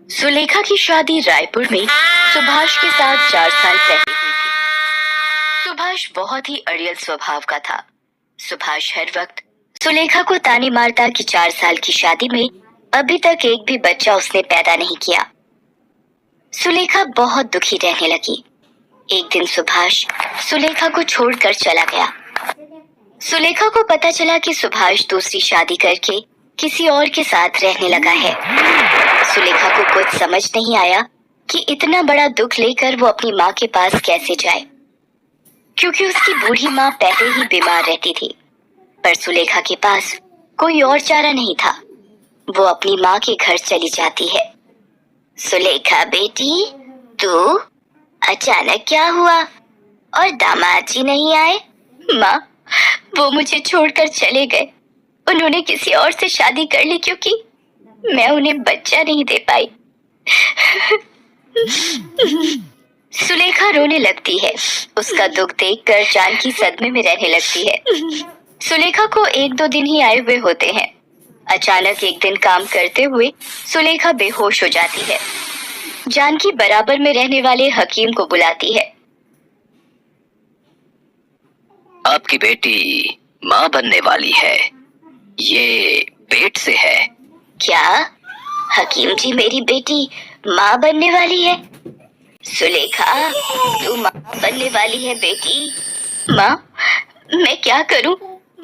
सुलेखा की शादी रायपुर में सुभाष के साथ 4 साल पहले हुई थी। सुभाष बहुत ही अड़ियल स्वभाव का था। सुभाष हर वक्त सुलेखा को ताने मारता कि 4 साल की शादी में अभी तक एक भी बच्चा उसने पैदा नहीं किया। सुलेखा बहुत दुखी रहने लगी। एक दिन सुभाष सुलेखा को छोड़कर चला गया। सुलेखा को पता चला कि सुभाष दूसरी शादी करके किसी और के साथ रहने लगा है। सुलेखा को कुछ समझ नहीं आया कि इतना बड़ा दुख लेकर वो अपनी माँ के पास कैसे जाए, क्योंकि उसकी बूढ़ी माँ पहले ही बीमार रहती थी। पर सुलेखा के पास कोई और चारा नहीं था। वो अपनी माँ के घर चली जाती है। सुलेखा बेटी, तू अचानक क्या हुआ और दामाद जी नहीं आए? माँ, वो मुझे छोड़कर चले गए। उन्होंने किसी और से शादी कर ली क्योंकि मैं उन्हें बच्चा नहीं दे पाई। सुलेखा रोने लगती है। उसका दुख देखकर जानकी सदमे में रहने लगती है। सुलेखा को 1-2 दिन ही आए हुए होते हैं। अचानक एक दिन काम करते हुए सुलेखा बेहोश हो जाती है। जानकी बराबर में रहने वाले हकीम को बुलाती है। आपकी बेटी माँ बनने वाली है, ये पेट से है। क्या हकीम जी, मेरी बेटी माँ बनने वाली है? सुलेखा, तू माँ बनने वाली है बेटी। माँ, मैं क्या करूं?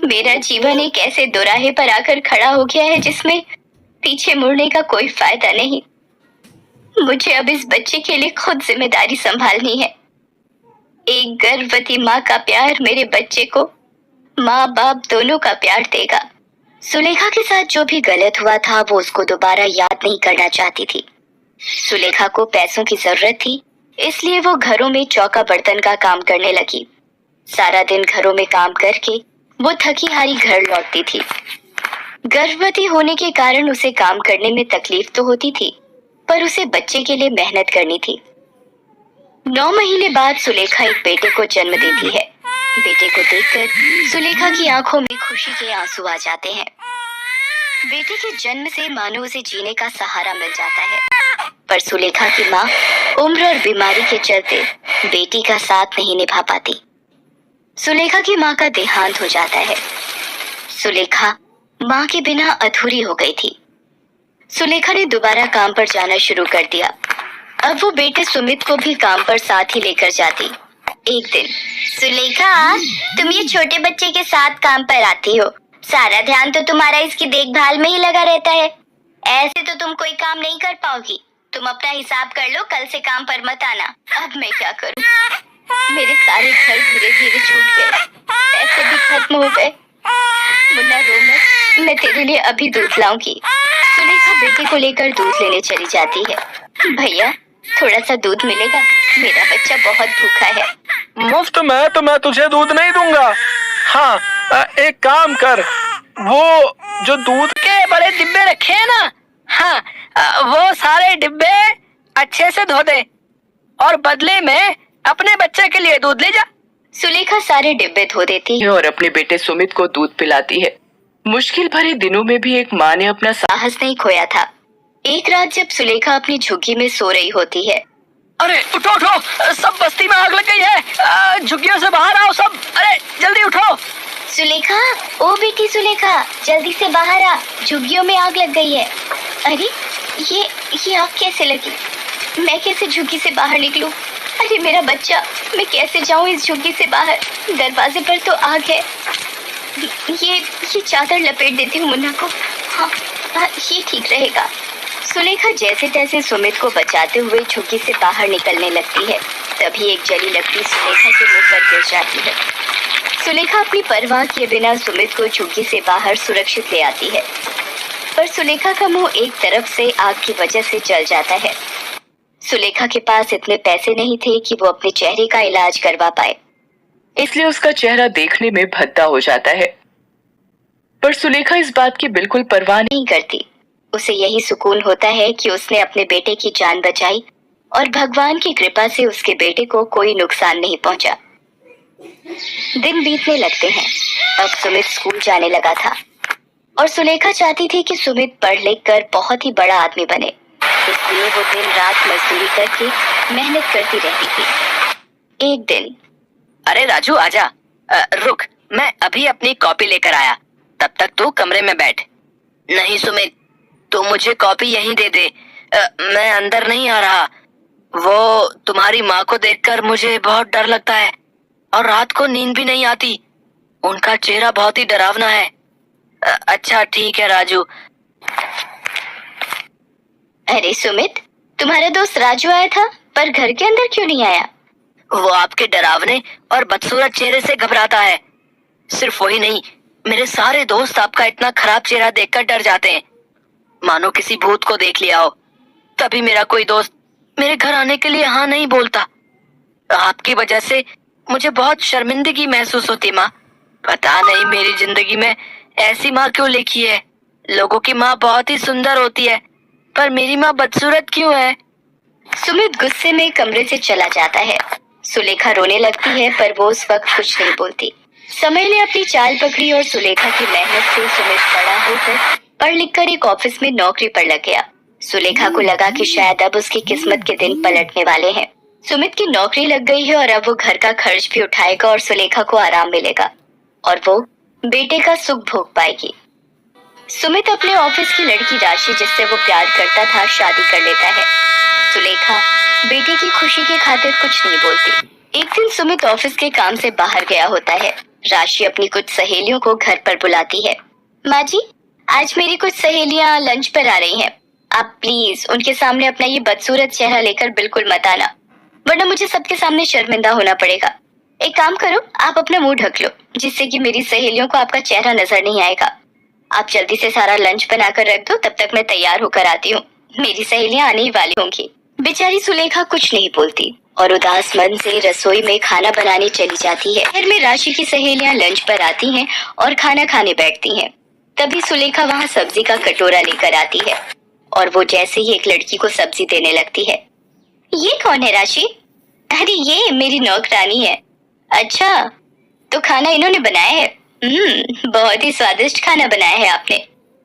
मेरा जीवन एक ऐसे दोराहे पर आकर खड़ा हो गया है जिसमें पीछे मुड़ने का कोई फायदा नहीं। मुझे अब इस बच्चे के लिए खुद जिम्मेदारी संभालनी है। एक गर्भवती माँ का प्यार मेरे बच्चे को माँ बाप दोनों का प्यार देगा। सुलेखा के साथ जो भी गलत हुआ था वो उसको दोबारा याद नहीं करना चाहती थी। सुलेखा को पैसों की जरूरत थी, इसलिए वो घरों में चौका बर्तन का काम करने लगी। सारा दिन घरों में काम करके वो थकी हारी घर लौटती थी। गर्भवती होने के कारण उसे काम करने में तकलीफ तो होती थी, पर उसे बच्चे के लिए मेहनत करनी थी। 9 महीने बाद सुलेखा एक बेटे को जन्म देती है। बेटे को देखकर सुलेखा की आंखों में खुशी के आंसू आ जाते हैं। बेटे के जन्म से मानो उसे जीने का सहारा मिल जाता है, पर सुलेखा की माँ उम्र और बीमारी के चलते बेटी का साथ नहीं निभा पाती। सुलेखा की माँ का देहांत हो जाता है। सुलेखा माँ के बिना अधूरी हो गई थी। सुलेखा ने दोबारा काम पर जाना शुरू कर दिया। अब वो बेटे सुमित को भी काम पर साथ ही लेकर जाती। एक दिन, सुलेखा, तुम ये छोटे बच्चे के साथ काम पर आती हो, सारा ध्यान तो तुम्हारा इसकी देखभाल में ही लगा रहता है। ऐसे तो तुम कोई काम नहीं कर पाओगी। तुम अपना हिसाब कर लो, कल से काम पर मत आना। अब मैं क्या करूं? मेरे सारे घर धीरे धीरे छूट गए, पैसे भी खत्म हो गए। मुन्ना, रो मत, मैं तेरे लिए अभी दूध लाऊंगी। सुलेखा बेटे को लेकर दूध लेने चली जाती है। भैया, थोड़ा सा दूध मिलेगा? मेरा बच्चा बहुत भूखा है। मुफ्त में तो मैं तुझे दूध नहीं दूंगा। हाँ, एक काम कर, वो जो दूध के बड़े डिब्बे रखे हैं ना, हाँ, वो सारे डिब्बे अच्छे से धो दे और बदले में अपने बच्चे के लिए दूध ले जा। सुलेखा सारे डिब्बे धो देती है और अपने बेटे सुमित को दूध पिलाती है। मुश्किल भरे दिनों में भी एक माँ ने अपना साहस नहीं खोया था। एक रात जब सुलेखा अपनी झुग्गी में सो रही होती है। अरे उठो उठो, सब बस्ती में आग लग गई है, झुग्गियों से बाहर आओ सब। अरे जल्दी उठो। सुलेखा, ओ बेटी सुलेखा, जल्दी से बाहर आ, झुग्गियों में आग लग गई है। अरे ये आग कैसे लगी? मैं कैसे झुग्गी से बाहर निकलूं? अरे मेरा बच्चा, मैं कैसे जाऊं इस झुग्गी से बाहर? दरवाजे पर तो आग है। ये चादर लपेट देती हूँ मुन्ना को। हाँ, ये ठीक रहेगा। सुलेखा जैसे तैसे सुमित को बचाते हुए झुग्गी से बाहर निकलने लगती है। तभी एक जली लकड़ी सुलेखा के मुंह पर गिर जाती है। सुलेखा अपनी परवाह किए बिना सुमित को झुग्गी से बाहर सुरक्षित ले आती है, पर सुलेखा का मुंह एक तरफ से आग की वजह से जल जाता है। सुलेखा के पास इतने पैसे नहीं थे कि वो अपने चेहरे का इलाज करवा पाए, इसलिए उसका चेहरा देखने में भद्दा हो जाता है। पर सुलेखा इस बात की बिल्कुल परवाह नहीं करती। उसे यही सुकून होता है कि उसने अपने बेटे की जान बचाई और भगवान की कृपा से उसके बेटे को कोई नुकसान नहीं पहुंचा। दिन बीतने लगते हैं। अब सुमित स्कूल जाने लगा था और सुलेखा चाहती थी कि सुमित पढ़ लिख कर बहुत ही बड़ा आदमी बने। इसलिए वो दिन रात मजदूरी करके मेहनत करती रहती थी। एक दिन, अरे राजू आजा। रुक, मैं अभी अपनी कॉपी लेकर आया, तब तक तू कमरे में बैठ। नहीं सुमित, तू मुझे कॉपी यहीं दे दे। मैं अंदर नहीं आ रहा। वो तुम्हारी माँ को देखकर मुझे बहुत डर लगता है और रात को नींद भी नहीं आती। उनका चेहरा बहुत ही डरावना है। अच्छा ठीक है राजू। अरे सुमित, तुम्हारा दोस्त राजू आया था पर घर के अंदर क्यों नहीं आया? वो आपके डरावने और बदसूरत चेहरे से घबराता है। सिर्फ वही नहीं, मेरे सारे दोस्त आपका इतना खराब चेहरा देखकर डर जाते हैं, मानो किसी भूत को देख लिया हो। तभी मेरा कोई दोस्त मेरे घर आने के लिए हाँ नहीं बोलता। आपकी वजह से मुझे बहुत शर्मिंदगी महसूस होती माँ। पता नहीं मेरी जिंदगी में ऐसी माँ क्यों लिखी है। लोगों की माँ बहुत ही सुंदर होती है, पर मेरी माँ बदसूरत क्यों है? सुमित गुस्से में कमरे से चला जाता है। सुलेखा रोने लगती है पर वो उस वक्त कुछ नहीं बोलती। समय ने अपनी चाल पकड़ी और सुलेखा की मेहनत से सुमित बड़ा होकर पढ़ लिख कर एक ऑफिस में नौकरी पर लग गया। सुलेखा को लगा कि शायद अब उसकी किस्मत के दिन पलटने वाले हैं। सुमित की नौकरी लग गई है और अब वो घर का खर्च भी उठाएगा और सुलेखा को आराम मिलेगा और वो बेटे का सुख भोग पाएगी। सुमित अपने ऑफिस की लड़की राशि, जिससे वो प्यार करता था, शादी कर लेता है। सुलेखा बेटे की खुशी की खातिर कुछ नहीं बोलती। एक दिन सुमित ऑफिस के काम से बाहर गया होता है। राशि अपनी कुछ सहेलियों को घर पर बुलाती है। माँ जी, आज मेरी कुछ सहेलियाँ लंच पर आ रही हैं। आप प्लीज उनके सामने अपना ये बदसूरत चेहरा लेकर बिल्कुल मत आना, वरना मुझे सबके सामने शर्मिंदा होना पड़ेगा। एक काम करो, आप अपना मुंह ढक लो, जिससे कि मेरी सहेलियों को आपका चेहरा नजर नहीं आएगा। आप जल्दी से सारा लंच बनाकर रख दो, तब तक मैं तैयार होकर आती हूँ। मेरी सहेलियाँ आने ही वाली होंगी। बेचारी सुलेखा कुछ नहीं बोलती और उदास मन से रसोई में खाना बनाने चली जाती है। घर में राशि की सहेलियाँ लंच पर आती हैं और खाना खाने बैठती हैं। तभी सुलेखा वहाँ सब्जी का कटोरा लेकर आती है और वो जैसे ही एक लड़की को सब्जी देने लगती है। ये कौन है राशि? अरे ये मेरी नौकरानी है। अच्छा, तो खाना इन्होंने बनाया है? बहुत ही स्वादिष्ट खाना बनाया है आपने।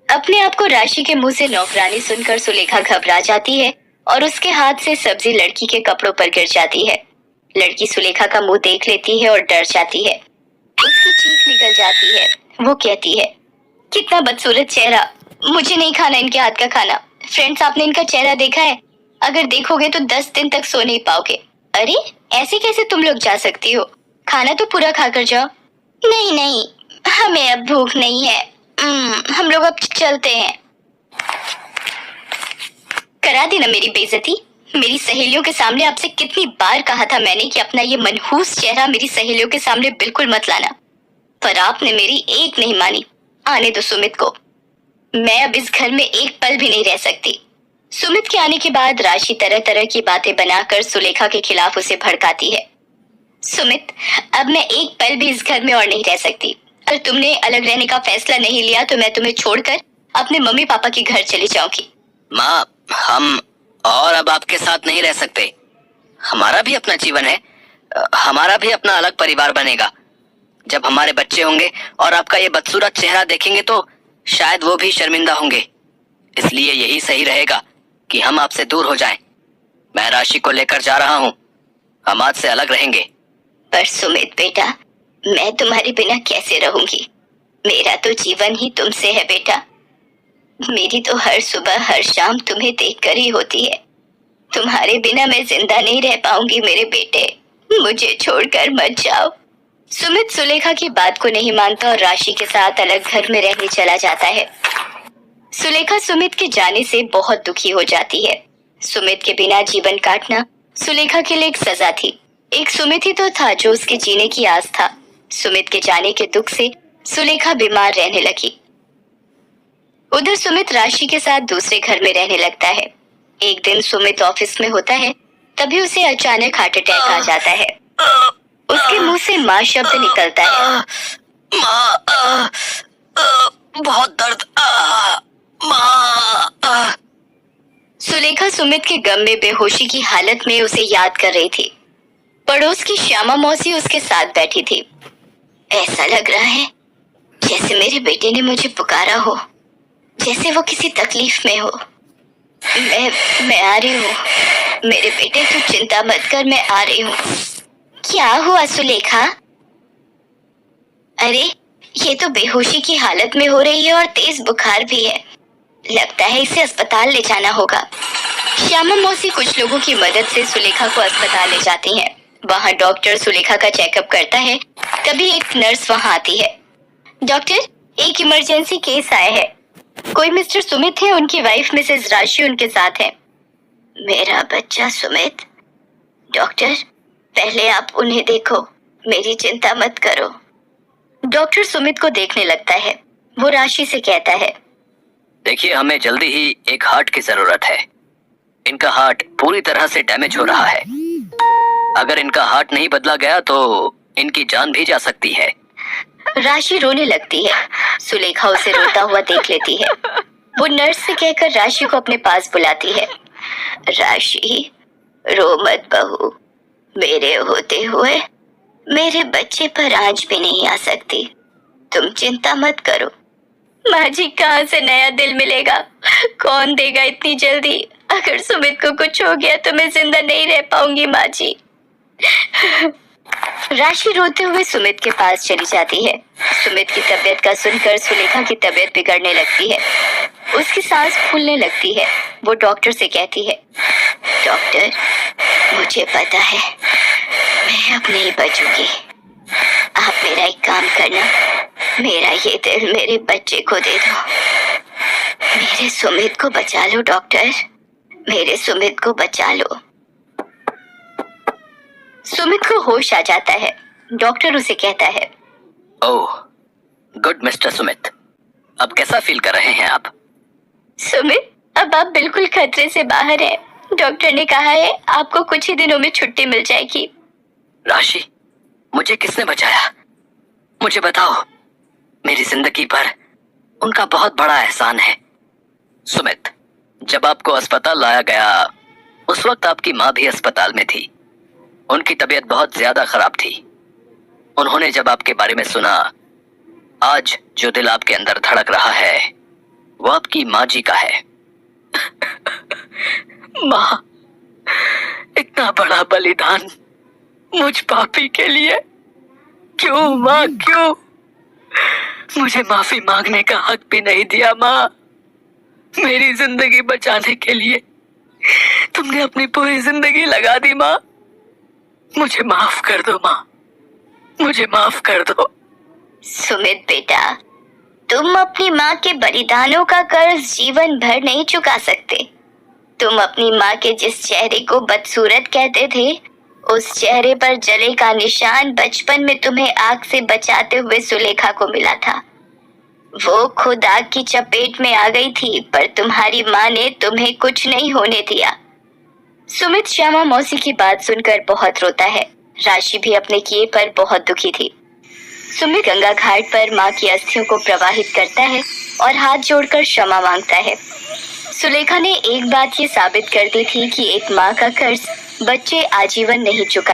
अपने आप को राशि के मुंह से नौकरानी सुनकर सुलेखा घबरा जाती है और उसके हाथ से सब्जी लड़की के कपड़ों पर गिर जाती है। लड़की सुलेखा का मुंह देख लेती है और डर जाती है। उसकी चीख निकल जाती है। वो कहती है, कितना बदसूरत चेहरा, मुझे नहीं खाना इनके हाथ का खाना। फ्रेंड्स, आपने इनका चेहरा देखा है? अगर देखोगे तो 10 दिन तक सो नहीं पाओगे। अरे ऐसे कैसे तुम लोग जा सकती हो? खाना तो पूरा खाकर जाओ। नहीं नहीं, हमें अब भूख नहीं है। हम लोग अब चलते हैं। करा दी ना मेरी बेइज्जती। मेरी सहेलियों के सामने आपसे कितनी बार कहा था मैंने कि अपना ये मनहूस चेहरा मेरी सहेलियों के सामने बिल्कुल मत लाना, पर आपने मेरी एक नहीं मानी। आने दो सुमित को, मैं अब इस घर में एक पल भी नहीं रह सकती। सुमित के आने के बाद राशि तरह तरह की बातें बनाकर सुलेखा के खिलाफ उसे भड़काती है। सुमित, अब मैं एक पल भी इस घर में और नहीं रह सकती। अगर तुमने अलग रहने का फैसला नहीं लिया तो मैं तुम्हें छोड़कर अपने मम्मी पापा के घर चली जाऊंगी। माँ, हम और अब आपके साथ नहीं रह सकते। हमारा भी अपना जीवन है, हमारा भी अपना अलग परिवार बनेगा। जब हमारे बच्चे होंगे और आपका ये बदसूरत चेहरा देखेंगे तो शायद वो भी शर्मिंदा होंगे। इसलिए यही सही रहेगा कि हम आपसे दूर हो जाएं। मैं राशि को लेकर जा रहा हूँ, हम आज से अलग रहेंगे। पर सुमित बेटा, मैं तुम्हारे बिना कैसे रहूंगी? मेरा तो जीवन ही तुमसे है बेटा। मेरी तो हर सुबह हर शाम तुम्हें देखकर ही होती है। तुम्हारे बिना मैं जिंदा नहीं रह पाऊंगी मेरे बेटे, मुझे छोड़कर मत जाओ। सुमित सुलेखा की बात को नहीं मानता और राशि के साथ अलग घर में रहने चला जाता है। सुलेखा सुमित के जाने से बहुत दुखी हो जाती है। सुमित के बिना जीवन काटना सुलेखा के लिए एक सजा थी। एक सुमित ही तो था जो उसके जीने की आस था। सुमित के जाने के दुख से सुलेखा बीमार रहने लगी। उधर सुमित राशि के साथ दूसरे घर में रहने लगता है। एक दिन सुमित ऑफिस में होता है, तभी उसे अचानक हार्ट अटैक आ जाता है। उसके मुंह से माँ शब्द निकलता है। माँ, बहुत दर्द, माँ। सुलेखा सुमित के गम में बेहोशी की हालत में उसे याद कर रही थी। पड़ोस की श्यामा मौसी उसके साथ बैठी थी। ऐसा लग रहा है जैसे मेरे बेटे ने मुझे पुकारा हो, जैसे वो किसी तकलीफ में हो। मैं आ रही हूँ। मेरे बेटे तू चिंता मत कर, मैं आ रही हूँ। क्या हुआ सुलेखा? अरे ये तो बेहोशी की हालत में हो रही है और तेज बुखार भी है। लगता है इसे अस्पताल ले जाना होगा। श्यामा मौसी कुछ लोगों की मदद से सुलेखा को अस्पताल ले जाती हैं। वहाँ डॉक्टर सुलेखा का चेकअप करता है। तभी एक नर्स वहाँ आती है। डॉक्टर, एक इमरजेंसी केस आया है। कोई मिस्टर सुमित है, उनकी वाइफ मिसेस राशि उनके साथ है। मेरा बच्चा सुमित? डॉक्टर, पहले आप उन्हें देखो, मेरी चिंता मत करो। डॉक्टर सुमित को देखने लगता है। वो राशि से कहता है, देखिए, हमें जल्दी ही एक हार्ट की जरूरत है। इनका हार्ट पूरी तरह से डैमेज हो रहा है। अगर इनका हार्ट नहीं बदला गया तो इनकी जान भी जा सकती है। राशि रोने लगती है। सुलेखा उसे रोता हुआ देख लेती है। वो नर्स से कहकर राशि को अपने पास बुलाती है। राशि, रो मत बहू। मेरे होते हुए मेरे बच्चे पर आंच भी नहीं आ सकती। तुम चिंता मत करो। माँ जी, कहाँ से नया दिल मिलेगा? कौन देगा इतनी जल्दी? अगर सुमित को कुछ हो गया तो मैं जिंदा नहीं रह पाऊंगी माँ जी। राशि रोते हुए सुमित के पास चली जाती है। सुमित की तबीयत का सुनकर सुलेखा की तबीयत बिगड़ने लगती है। उसकी सांस फूलने लगती है। वो डॉक्टर से कहती है, डॉक्टर, मुझे पता है मैं अब नहीं बचूंगी। आप मेरा एक काम करना, मेरा ये दिल मेरे बच्चे को दे दो। मेरे सुमित को बचा लो डॉक्टर, मेरे सुमित को बचा लो। सुमित को होश आ जाता है। डॉक्टर उसे कहता है, ओह गुड मिस्टर सुमित, अब कैसा फील कर रहे हैं आप? सुमित, अब आप बिल्कुल खतरे से बाहर हैं। डॉक्टर ने कहा है आपको कुछ ही दिनों में छुट्टी मिल जाएगी। राशि, मुझे किसने बचाया? मुझे बताओ। मेरी जिंदगी पर उनका बहुत बड़ा एहसान है। सुमित, जब आपको अस्पताल लाया गया उस वक्त आपकी माँ भी अस्पताल में थी। उनकी तबीयत बहुत ज्यादा खराब थी। उन्होंने जब आपके बारे में सुना, आज जो दिल आपके अंदर धड़क रहा है वो आपकी माँ जी का है। माँ, इतना बड़ा बलिदान मुझ पापी के लिए क्यों माँ, क्यों? मुझे माफी मांगने का हक भी नहीं दिया माँ। मेरी जिंदगी बचाने के लिए तुमने अपनी पूरी जिंदगी लगा दी माँ। मुझे माफ कर दो माँ, मुझे माफ कर दो। सुमित बेटा, तुम अपनी माँ के बलिदानों का कर्ज जीवन भर नहीं चुका सकते। तुम अपनी माँ के जिस चेहरे को बदसूरत कहते थे, उस चेहरे पर जले का निशान बचपन में तुम्हें आग से बचाते हुए सुलेखा को मिला था। वो खुद आग की चपेट में आ गई थी, पर तुम्हारी माँ ने तुम्हें कुछ नहीं होने दिया। सुमित श्यामा मौसी की बात सुनकर बहुत रोता है। राशि भी अपने किए पर बहुत दुखी थी। सुमित गंगा घाट पर माँ की अस्थियों को प्रवाहित करता है और हाथ जोड़कर क्षमा मांगता है। सुलेखा ने एक बात ये साबित कर दी थी कि एक माँ का कर्ज बच्चे आजीवन नहीं चुका